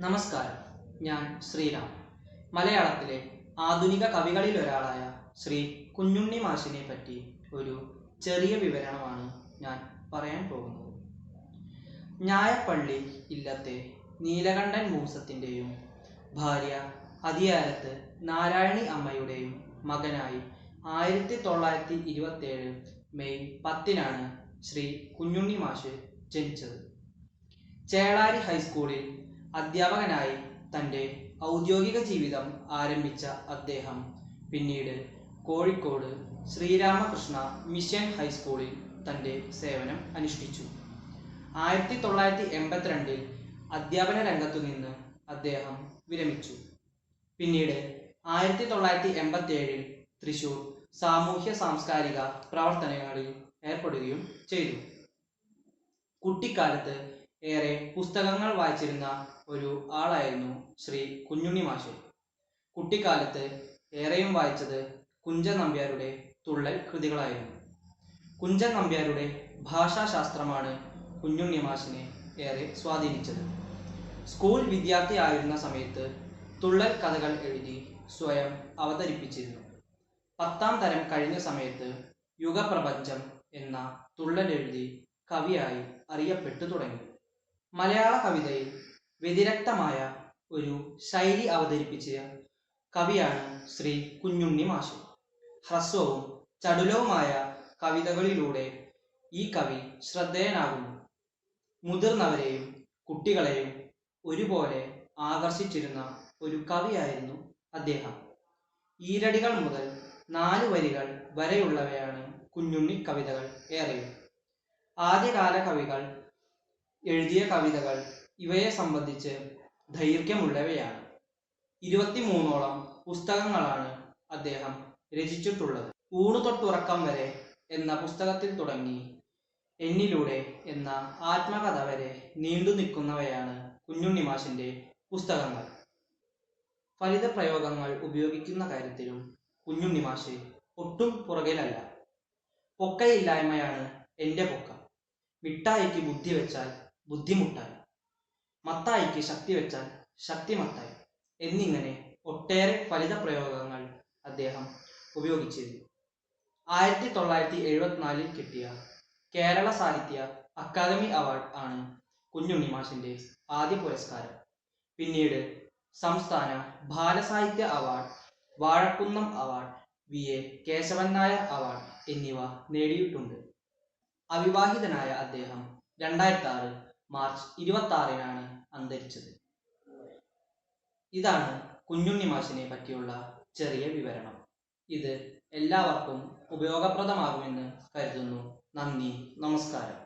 നമസ്കാരം, ഞാൻ ശ്രീരാം. മലയാളത്തിലെ ആധുനിക കവികളിൽ ഒരാളായ ശ്രീ കുഞ്ഞുണ്ണി മാഷിനെ പറ്റി ഒരു ചെറിയ വിവരണമാണ് ഞാൻ പറയാൻ പോകുന്നത്. ഞായപ്പള്ളി ഇല്ലത്തെ നീലകണ്ഠൻ മൂസത്തിൻ്റെയും ഭാര്യ അതിയാരത്ത് നാരായണി അമ്മയുടെയും മകനായി 1927 മെയ് 10 ശ്രീ കുഞ്ഞുണ്ണി മാഷ് ജനിച്ചത്. ചേളാരി ഹൈസ്കൂളിൽ അധ്യാപകനായി തൻ്റെ ഔദ്യോഗിക ജീവിതം ആരംഭിച്ച അദ്ദേഹം പിന്നീട് കോഴിക്കോട് ശ്രീരാമകൃഷ്ണ മിഷൻ ഹൈസ്കൂളിൽ തൻ്റെ സേവനം അനുഷ്ഠിച്ചു. 1982 അധ്യാപന രംഗത്തു നിന്ന് അദ്ദേഹം വിരമിച്ചു. പിന്നീട് 1987 തൃശൂർ സാമൂഹ്യ സാംസ്കാരിക പ്രവർത്തനങ്ങളിൽ ഏർപ്പെടുകയും ചെയ്തു. കുട്ടിക്കാലത്ത് ഏറെ പുസ്തകങ്ങൾ വായിച്ചിരുന്ന ഒരു ആളായിരുന്നു ശ്രീ കുഞ്ഞുണ്ണി മാഷ്. കുട്ടിക്കാലത്ത് ഏറെയും വായിച്ചത് കുഞ്ചൻ നമ്പ്യാരുടെ തുള്ളൽ കൃതികളായിരുന്നു. കുഞ്ചൻ നമ്പ്യാരുടെ ഭാഷാശാസ്ത്രമാണ് കുഞ്ഞുണ്ണി മാഷിനെ ഏറെ സ്വാധീനിച്ചത്. സ്കൂൾ വിദ്യാർത്ഥി ആയിരുന്ന സമയത്ത് തുള്ളൽ കഥകൾ എഴുതി സ്വയം അവതരിപ്പിച്ചിരുന്നു. 10ാം തരം കഴിഞ്ഞ സമയത്ത് യുഗപ്രപഞ്ചം എന്ന തുള്ളൽ എഴുതി കവിയായി അറിയപ്പെട്ടു തുടങ്ങി. മലയാള കവിതയിൽ വ്യതിരക്തമായ ഒരു ശൈലി അവതരിപ്പിച്ച കവിയാണ് ശ്രീ കുഞ്ഞുണ്ണി മാഷ്. ഹ്രസ്വവും ചടുലവുമായ കവിതകളിലൂടെ ഈ കവി ശ്രദ്ധേയനാകുന്നു. മുതിർന്നവരെയും കുട്ടികളെയും ഒരുപോലെ ആകർഷിച്ചിരുന്ന ഒരു കവിയായിരുന്നു അദ്ദേഹം. ഈരടികൾ മുതൽ 4 വരികൾ വരെയുള്ളവയാണ് കുഞ്ഞുണ്ണി കവിതകൾ ഏറെയും. ആദ്യകാല കവികൾ എഴുതിയ കവിതകൾ ഇവയെ സംബന്ധിച്ച് ദൈർഘ്യമുള്ളവയാണ്. 23ഓളം പുസ്തകങ്ങളാണ് അദ്ദേഹം രചിച്ചിട്ടുള്ളത്. ഊണുതൊട്ടുറക്കം വരെ എന്ന പുസ്തകത്തിൽ തുടങ്ങി എന്നിലൂടെ എന്ന ആത്മകഥ വരെ നീണ്ടു നിൽക്കുന്നവയാണ് കുഞ്ഞുണ്ണി മാഷിൻ്റെ പുസ്തകങ്ങൾ. ഫലിത പ്രയോഗങ്ങൾ ഉപയോഗിക്കുന്ന കാര്യത്തിലും കുഞ്ഞുണ്ണി മാഷ് ഒട്ടും പുറകിലല്ല. പൊക്കയില്ലായ്മയാണ് എൻ്റെ പൊക്ക, മിഠായിക്ക് ബുദ്ധി വെച്ചാൽ ബുദ്ധിമുട്ടായി, മത്തായിക്ക് ശക്തി വെച്ചാൽ ശക്തി മത്തായി എന്നിങ്ങനെ ഒട്ടേറെ ഫലിത പ്രയോഗങ്ങൾ അദ്ദേഹം ഉപയോഗിച്ചിരുന്നു. 1974 കിട്ടിയ കേരള സാഹിത്യ അക്കാദമി അവാർഡ് ആണ് കുഞ്ഞുണ്ണി മാഷിൻ്റെ ആദ്യ പുരസ്കാരം. പിന്നീട് സംസ്ഥാന ബാലസാഹിത്യ award, Vazhakunnam award, VA Kesavan Nair award എന്നിവ നേടിയിട്ടുണ്ട്. അവിവാഹിതനായ അദ്ദേഹം 2006 മാർച്ച് 26 അന്തരിച്ചത്. ഇതാണ് കുഞ്ഞുണ്ണി മാഷിനെ പറ്റിയുള്ള ചെറിയ വിവരണം. ഇത് എല്ലാവർക്കും ഉപയോഗപ്രദമാകുമെന്ന് കരുതുന്നു. നന്ദി, നമസ്കാരം.